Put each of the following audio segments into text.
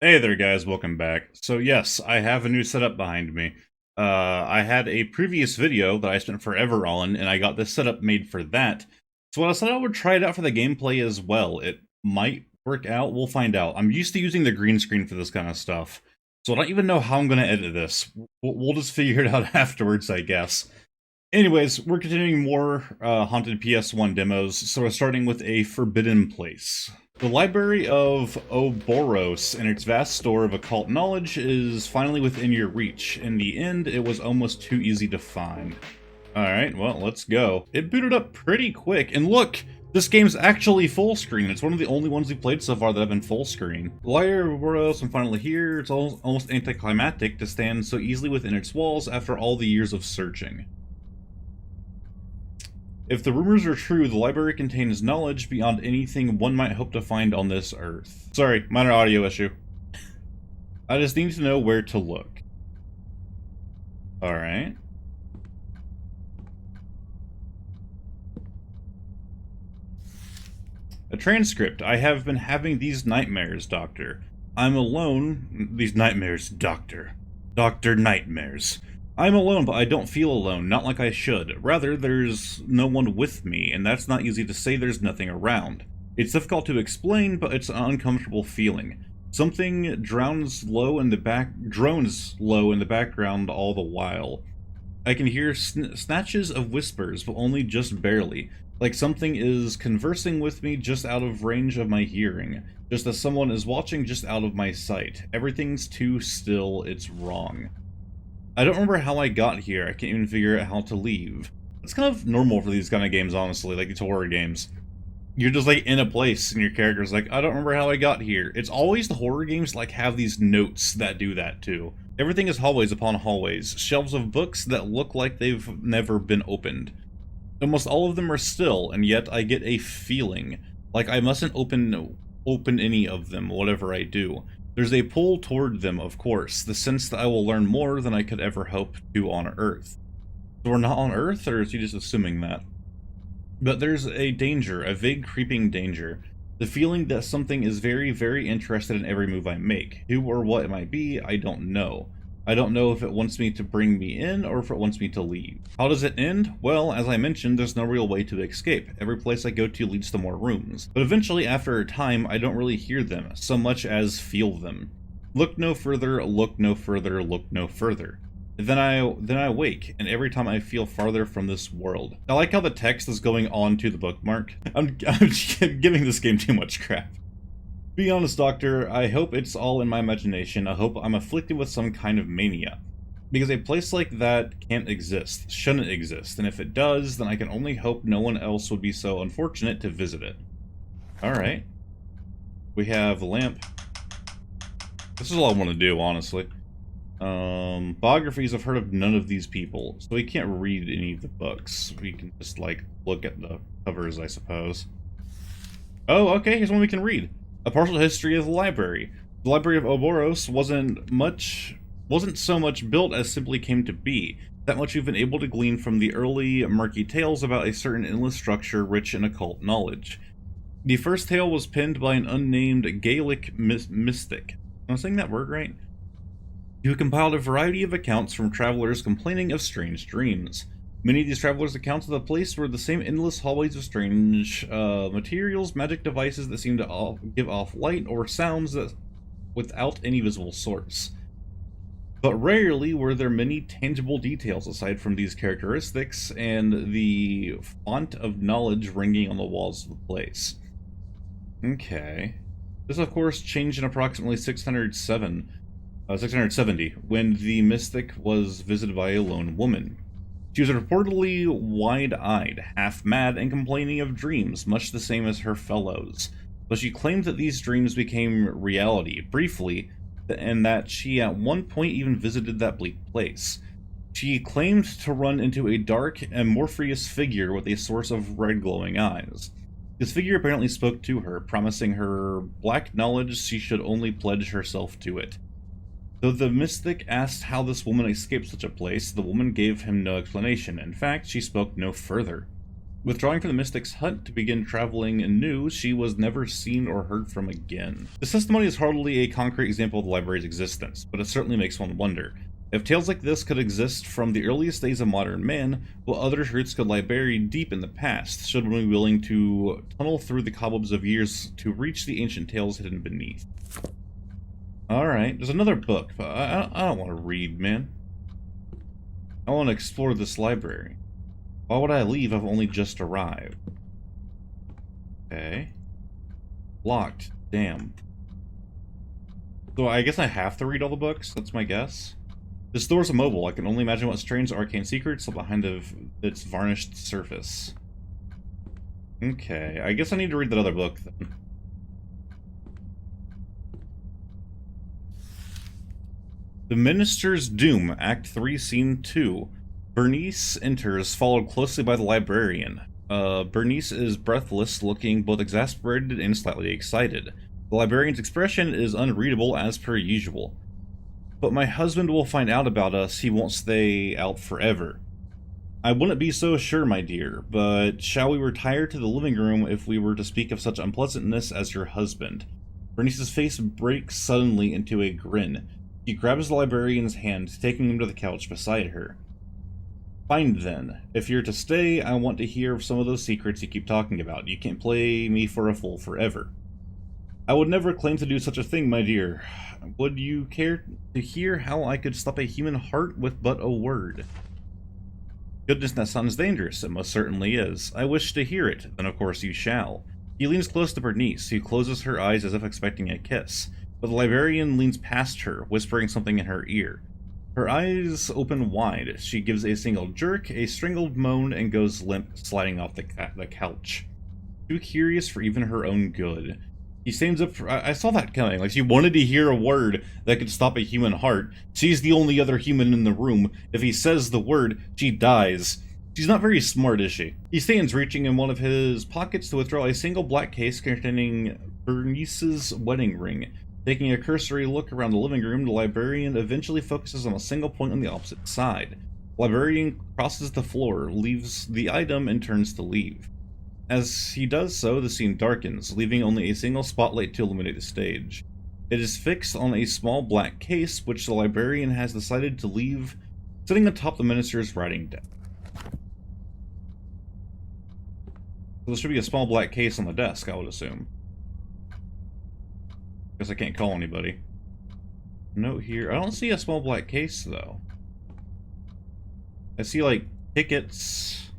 Hey there guys, welcome back. So yes, I have a new setup behind me. I had a previous video that I spent forever on, and I got this setup made for that. So I said I would try it out for the gameplay as well. It might work out, we'll find out. I'm used to using the green screen for this kind of stuff, so I don't even know how I'm going to edit this. We'll just figure it out afterwards, I guess. Anyways, we're continuing more Haunted PS1 demos, so we're starting with a forbidden place. The Library of Ouroboros and its vast store of occult knowledge is finally within your reach. In the end, it was almost too easy to find. Alright, well, let's go. It booted up pretty quick, and look! This game's actually full screen. It's one of the only ones we've played so far that have been full screen. The Library of Ouroboros, I'm finally here. It's almost anticlimactic to stand so easily within its walls after all the years of searching. If the rumors are true, the library contains knowledge beyond anything one might hope to find on this earth. Sorry, minor audio issue. I just need to know where to look. Alright. A transcript. I have been having these nightmares, Doctor. I'm alone. These nightmares, Doctor. Doctor Nightmares. I'm alone, but I don't feel alone, not like I should. Rather, there's no one with me, and that's not easy to say. There's nothing around. It's difficult to explain, but it's an uncomfortable feeling. Something drones low in the background all the while. I can hear snatches of whispers, but only just barely. Like something is conversing with me just out of range of my hearing. Just as someone is watching just out of my sight. Everything's too still, it's wrong. I don't remember how I got here. I can't even figure out how to leave. It's kind of normal for these kind of games, honestly, like these horror games. You're just like in a place and your character's like, I don't remember how I got here. It's always the horror games like have these notes that do that too. Everything is hallways upon hallways, shelves of books that look like they've never been opened. Almost all of them are still, and yet I get a feeling like I mustn't open any of them, whatever I do. There's a pull toward them, of course, the sense that I will learn more than I could ever hope to on Earth. So we're not on Earth, or is he just assuming that? But there's a danger, a vague creeping danger. The feeling that something is very, very interested in every move I make. Who or what it might be, I don't know. I don't know if it wants me to bring me in, or if it wants me to leave. How does it end? Well, as I mentioned, there's no real way to escape. Every place I go to leads to more rooms. But eventually, after a time, I don't really hear them, so much as feel them. Look no further, look no further, look no further. Then I wake, and every time I feel farther from this world. I like how the text is going on to the bookmark. I'm giving this game too much crap. Be honest, Doctor, I hope it's all in my imagination. I hope I'm afflicted with some kind of mania. Because a place like that can't exist, shouldn't exist, and if it does, then I can only hope no one else would be so unfortunate to visit it. Alright. We have a lamp. This is all I want to do, honestly. Biographies, I've heard of none of these people, so we can't read any of the books. We can just, like, look at the covers, I suppose. Oh, okay, here's one we can read. A partial history of the library. The Library of Ouroboros wasn't so much built as simply came to be. That much we've been able to glean from the early murky tales about a certain endless structure rich in occult knowledge. The first tale was penned by an unnamed Gaelic mystic. Am I saying that word right? Who compiled a variety of accounts from travelers complaining of strange dreams. Many of these travelers' accounts of the place were the same endless hallways of strange materials, magic devices that seemed to give off light or sounds that without any visible source. But rarely were there many tangible details aside from these characteristics and the font of knowledge ringing on the walls of the place. Okay. This, of course, changed in approximately 670, when the mystic was visited by a lone woman. She was reportedly wide-eyed, half-mad, and complaining of dreams, much the same as her fellows. But she claimed that these dreams became reality, briefly, and that she at one point even visited that bleak place. She claimed to run into a dark, amorphous figure with a source of red glowing eyes. This figure apparently spoke to her, promising her black knowledge she should only pledge herself to it. Though the mystic asked how this woman escaped such a place, the woman gave him no explanation. In fact, she spoke no further. Withdrawing from the Mystic's hut to begin traveling anew, she was never seen or heard from again. This testimony is hardly a concrete example of the library's existence, but it certainly makes one wonder. If tales like this could exist from the earliest days of modern man, what other truths could lie buried deep in the past, should one be willing to tunnel through the cobwebs of years to reach the ancient tales hidden beneath? Alright, there's another book, but I don't want to read, man. I want to explore this library. Why would I leave? I've only just arrived. Okay. Locked. Damn. So I guess I have to read all the books? That's my guess. This door's immobile. I can only imagine what strange arcane secrets lie behind its varnished surface. Okay, I guess I need to read that other book then. The Minister's Doom, Act 3, Scene 2. Bernice enters, followed closely by the librarian. Bernice is breathless, looking both exasperated and slightly excited. The librarian's expression is unreadable as per usual. But my husband will find out about us. He won't stay out forever. I wouldn't be so sure, my dear, but shall we retire to the living room if we were to speak of such unpleasantness as your husband? Bernice's face breaks suddenly into a grin. She grabs the librarian's hand, taking him to the couch beside her. Fine then. If you're to stay, I want to hear some of those secrets you keep talking about. You can't play me for a fool forever. I would never claim to do such a thing, my dear. Would you care to hear how I could stop a human heart with but a word? Goodness, that sounds dangerous. It most certainly is. I wish to hear it. Then of course you shall. He leans close to Bernice, who closes her eyes as if expecting a kiss. But the librarian leans past her, whispering something in her ear. Her eyes open wide. She gives a single jerk, a strangled moan, and goes limp, sliding off the couch. Too curious for even her own good. He stands up for... I saw that coming. Like, she wanted to hear a word that could stop a human heart. She's the only other human in the room. If he says the word, she dies. She's not very smart, is she? He stands, reaching in one of his pockets to withdraw a single black case containing Bernice's wedding ring. Taking a cursory look around the living room, the librarian eventually focuses on a single point on the opposite side. The librarian crosses the floor, leaves the item, and turns to leave. As he does so, the scene darkens, leaving only a single spotlight to illuminate the stage. It is fixed on a small black case, which the librarian has decided to leave sitting atop the minister's writing desk. So there should be a small black case on the desk, I would assume. Guess I can't call anybody. Note here. I don't see a small black case, though. I see, like, tickets.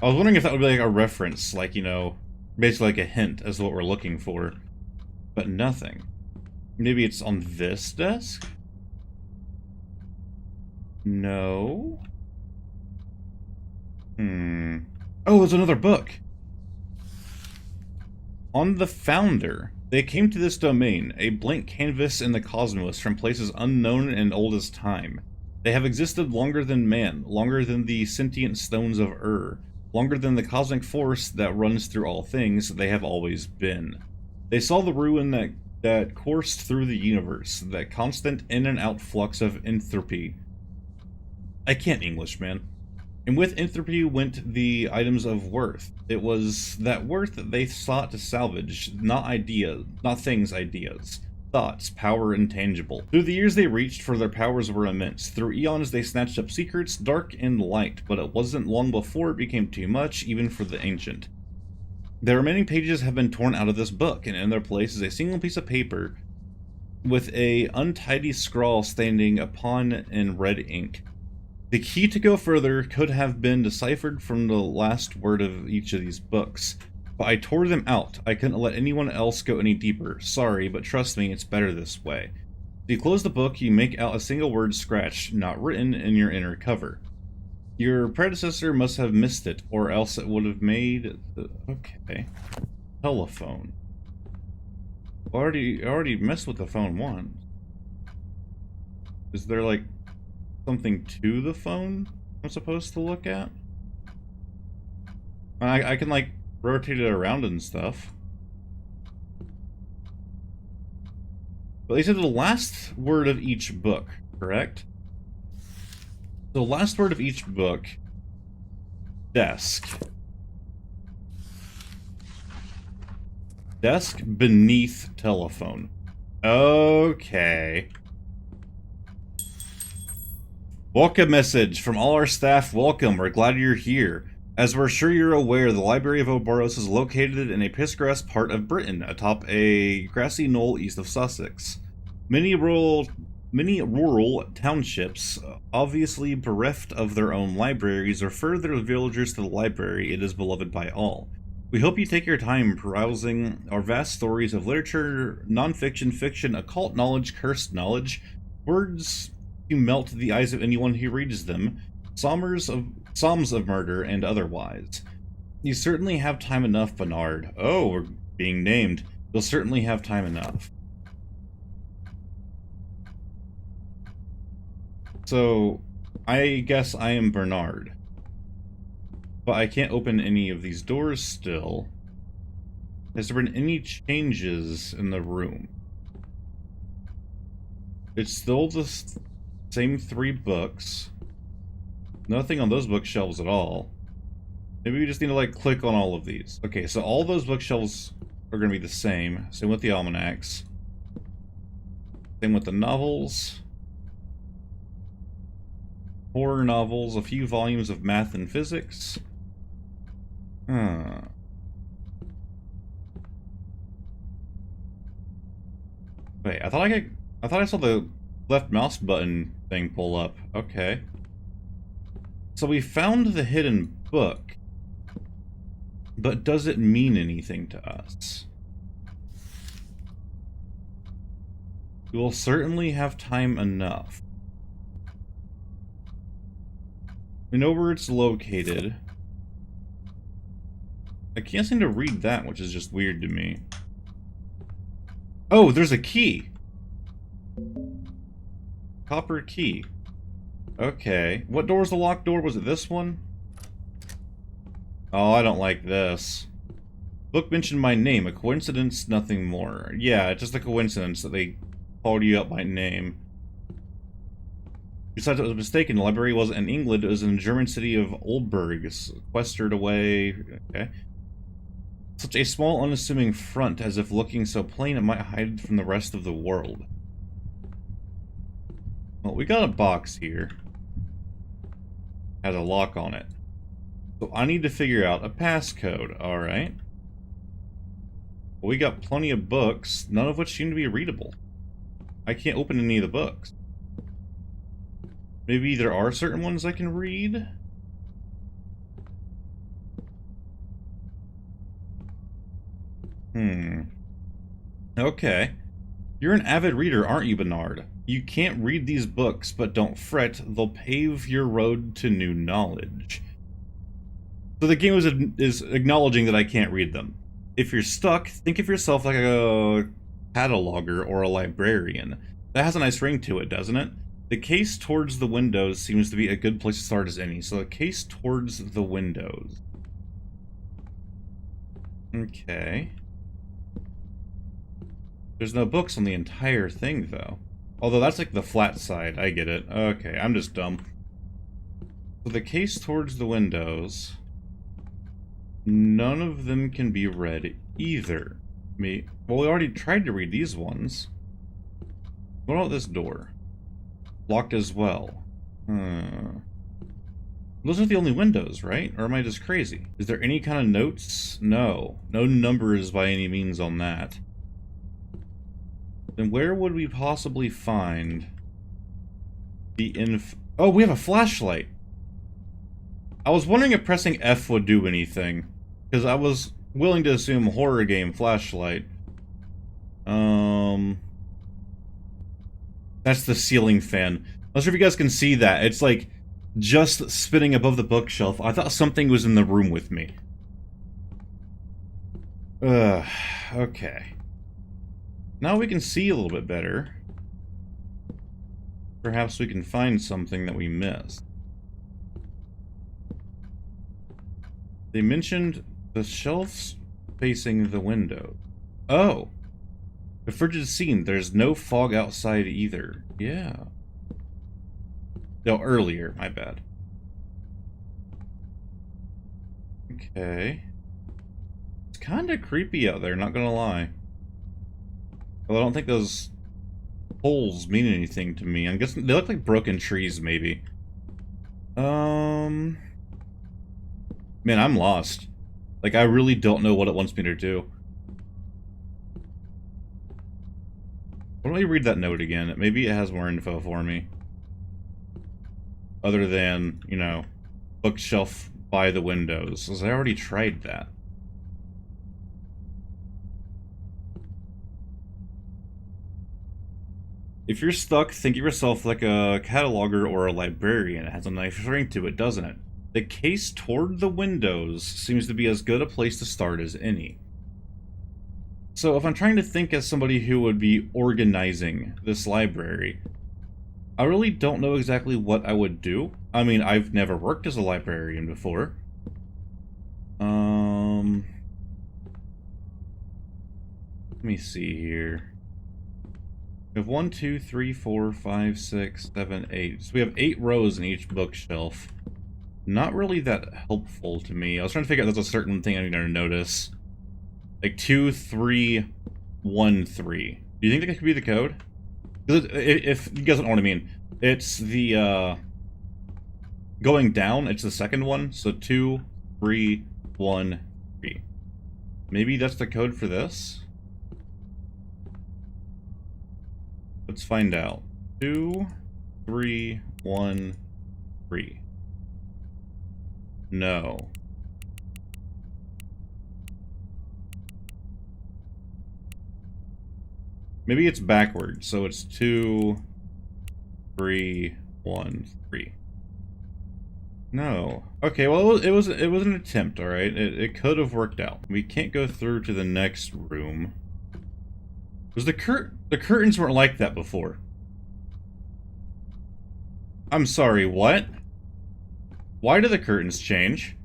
I was wondering if that would be, like, a reference, like, you know, basically like a hint as to what we're looking for. But nothing. Maybe it's on this desk? No. Oh, there's another book. On the Founder. They came to this domain, a blank canvas in the cosmos from places unknown and old as time. They have existed longer than man, longer than the sentient stones of longer than the cosmic force that runs through all things. They have always been. They saw the ruin that coursed through the universe, that constant in and out flux of entropy. I can't English, man. And with entropy went the items of worth. It was that worth that they sought to salvage, not things, ideas. Thoughts, power intangible. Through the years they reached, for their powers were immense. Through eons they snatched up secrets, dark and light, but it wasn't long before it became too much, even for the ancient. The remaining pages have been torn out of this book, and in their place is a single piece of paper with a untidy scrawl standing upon in red ink. The key to go further could have been deciphered from the last word of each of these books, but I tore them out. I couldn't let anyone else go any deeper. Sorry, but trust me, it's better this way. If you close the book, you make out a single word scratched, not written, in your inner cover. Your predecessor must have missed it, or else it would have made... Okay. Telephone. I already messed with the phone once. Is there, like, something to the phone I'm supposed to look at? I can, like, rotate it around and stuff. But they said the last word of each book, correct? The last word of each book Desk. Desk beneath telephone. Okay. Welcome message from all our staff. Welcome. We're glad you're here. As we're sure you're aware, the Library of Oboros is located in a picturesque part of Britain, atop a grassy knoll east of Sussex. Many rural townships, obviously bereft of their own libraries, refer their villagers to the library. It is beloved by all. We hope you take your time perusing our vast stories of literature, non-fiction, fiction, occult knowledge, cursed knowledge, words to melt the eyes of anyone who reads them, psalms of murder, and otherwise. You certainly have time enough, Bernard. Oh, we're being named. You'll certainly have time enough. So, I guess I am Bernard. But I can't open any of these doors still. Has there been any changes in the room? It's still the same 3 books. Nothing on those bookshelves at all. Maybe we just need to, like, click on all of these. Okay, so all those bookshelves are going to be the same. Same with the almanacs. Same with the novels. Horror novels, a few volumes of math and physics. Huh. Wait, I thought I saw the left mouse button thing pull up. Okay. So we found the hidden book, but does it mean anything to us? We will certainly have time enough. We know where it's located. I can't seem to read that, which is just weird to me. Oh, there's a key! Copper key. Okay. What door was the locked door? Was it this one? Oh, I don't like this. Book mentioned my name. A coincidence, nothing more. Yeah, it's just a coincidence that they called you up by name. Besides, it was mistaken. The library wasn't in England. It was in the German city of Oldburg, sequestered away. Okay. Such a small, unassuming front, as if looking so plain it might hide from the rest of the world. Well, we got a box here. Has a lock on it. So I need to figure out a passcode, alright. Well, we got plenty of books, none of which seem to be readable. I can't open any of the books. Maybe there are certain ones I can read? Okay. You're an avid reader, aren't you, Bernard? You can't read these books, but don't fret, they'll pave your road to new knowledge. So the game is acknowledging that I can't read them. If you're stuck, think of yourself like a cataloger or a librarian. That has a nice ring to it, doesn't it? The case towards the windows seems to be a good place to start as any. So the case towards the windows. Okay. There's no books on the entire thing, though. Although that's like the flat side. I get it. Okay, I'm just dumb. So the case towards the windows. None of them can be read either. Well, we already tried to read these ones. What about this door? Locked as well. Those are the only windows, right? Or am I just crazy? Is there any kind of notes? No. No numbers by any means on that. Then where would we possibly find the Oh, we have a flashlight! I was wondering if pressing F would do anything. Because I was willing to assume horror game flashlight. That's the ceiling fan. I'm not sure if you guys can see that. It's like just spinning above the bookshelf. I thought something was in the room with me. Okay. Now we can see a little bit better. Perhaps we can find something that we missed. They mentioned the shelves facing the window. Oh! The frigid scene. There's no fog outside either. Yeah. No, earlier. My bad. Okay. It's kind of creepy out there, not gonna lie. Well, I don't think those holes mean anything to me. I'm guessing they look like broken trees, maybe. Man, I'm lost. Like, I really don't know what it wants me to do. Why don't we read that note again? Maybe it has more info for me. Other than, you know, bookshelf by the windows. Because I already tried that. If you're stuck, think of yourself like a cataloger or a librarian. It has a nice ring to it, doesn't it? The case toward the windows seems to be as good a place to start as any. So if I'm trying to think as somebody who would be organizing this library, I really don't know exactly what I would do. I mean, I've never worked as a librarian before. Let me see here. We have 1, 2, 3, 4, 5, 6, 7, 8. So we have 8 rows in each bookshelf. Not really that helpful to me. I was trying to figure out if there's a certain thing I'm going to notice. Like 2, 3, 1, 3. Do you think that could be the code? If you guys don't know what I mean, it's the going down. It's the second one. So 2, 3, 1, 3. Maybe that's the code for this. Let's find out. 2, 3, 1, 3. No. Maybe it's backwards, so it's 2, 3, 1, 3. No. Okay, well it was an attempt, alright? It could have worked out. We can't go through to the next room. Because the curtains weren't like that before. I'm sorry, what? Why do the curtains change?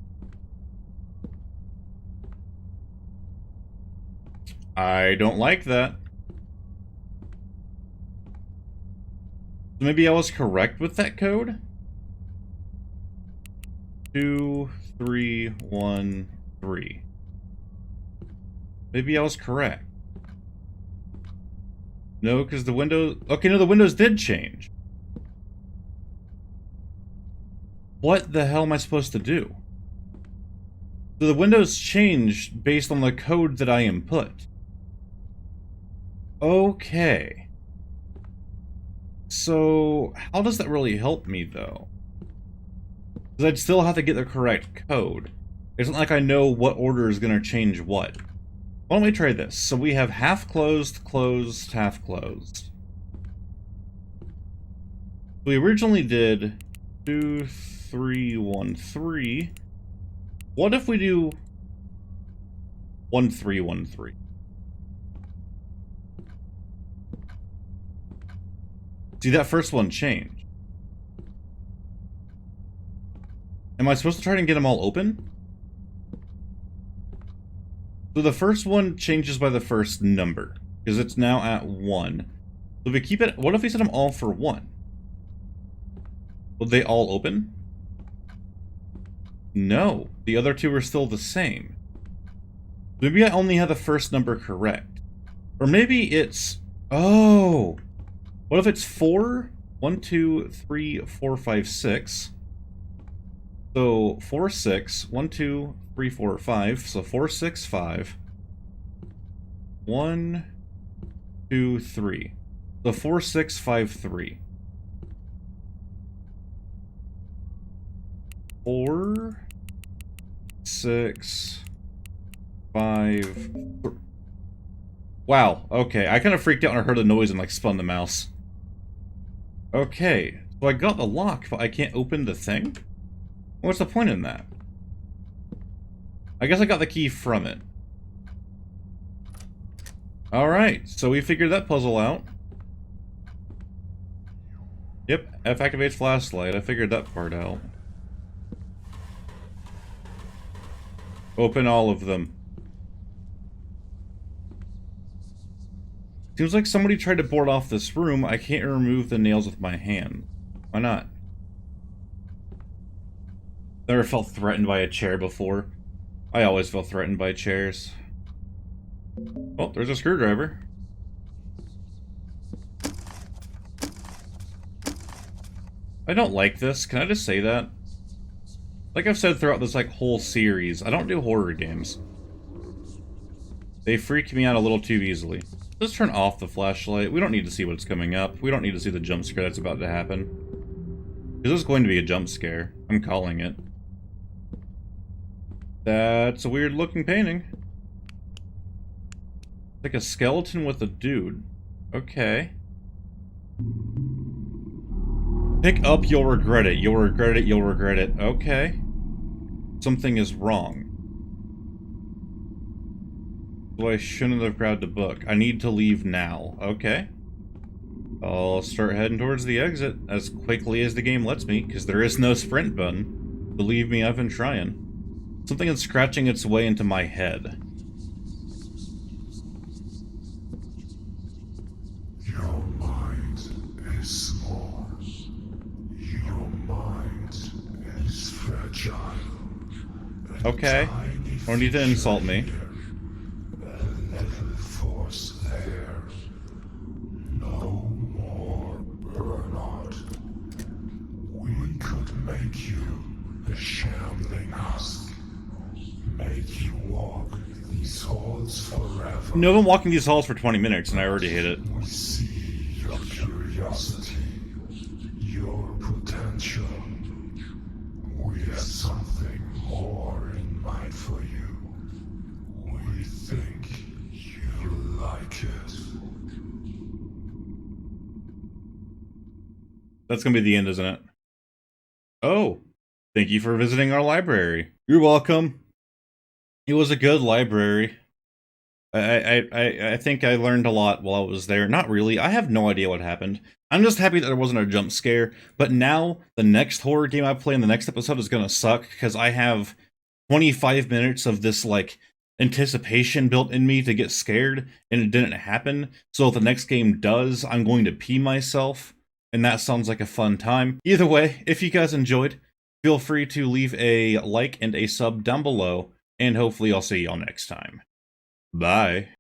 I don't like that. Maybe I was correct with that code? 2, 3, 1, 3. Maybe I was correct. No, because the windows... Okay, no, the windows did change. What the hell am I supposed to do? So the windows changed based on the code that I input. Okay. So, how does that really help me, though? Because I'd still have to get the correct code. It's not like I know what order is going to change what. Why don't we try this? So we have half closed, closed, half closed. We originally did 2, 3, 1, 3. What if we do 1, 3, 1, 3? See, that first one changed. Am I supposed to try and get them all open? So the first one changes by the first number, because it's now at 1. So if we keep it... What if we set them all for 1? Will they all open? No. The other two are still the same. Maybe I only have the first number correct. Or maybe it's... Oh! What if it's 4? 1, 2, 3, 4, 5, 6. So 4, 6. 1, 2, 3, 4, 5. So 4, 6, 5. 1, 2, 3. So 4, 6, 5, 3. 4, 6, 5. Wow, okay. I kind of freaked out when I heard the noise and like spun the mouse. Okay, so I got the lock, but I can't open the thing? What's the point in that? I guess I got the key from it. Alright, so we figured that puzzle out. Yep, F activates flashlight. I figured that part out. Open all of them. Seems like somebody tried to board off this room. I can't remove the nails with my hand. Why not? Never felt threatened by a chair before. I always feel threatened by chairs. Oh, there's a screwdriver. I don't like this. Can I just say that? Like I've said throughout this whole series, I don't do horror games. They freak me out a little too easily. Let's turn off the flashlight. We don't need to see what's coming up. We don't need to see the jump scare that's about to happen. Because there's going to be a jump scare. I'm calling it. That's a weird looking painting. Like a skeleton with a dude. Okay. Pick up, you'll regret it. You'll regret it, you'll regret it. Okay. Something is wrong. So I shouldn't have grabbed a book. I need to leave now. Okay. I'll start heading towards the exit as quickly as the game lets me, because there is no sprint button. Believe me, I've been trying. Something is scratching its way into my head. Your mind is small. Your mind is fragile. Okay. Don't need to insult me. A little force there. No more burnout. We could make you a shambling husk. Make you walk these halls forever. No, I've been walking these halls for 20 minutes and I already hate it. We see your curiosity, your potential. We have something more in mind for you. We think you like it. That's gonna be the end, isn't it? Oh, thank you for visiting our library. You're welcome. It was a good library. I think I learned a lot while I was there. Not really. I have no idea what happened. I'm just happy that there wasn't a jump scare. But now, the next horror game I play in the next episode is gonna suck, because I have 25 minutes of this, anticipation built in me to get scared, and it didn't happen. So if the next game does, I'm going to pee myself, and that sounds like a fun time. Either way, if you guys enjoyed, feel free to leave a like and a sub down below, and hopefully I'll see y'all next time. Bye.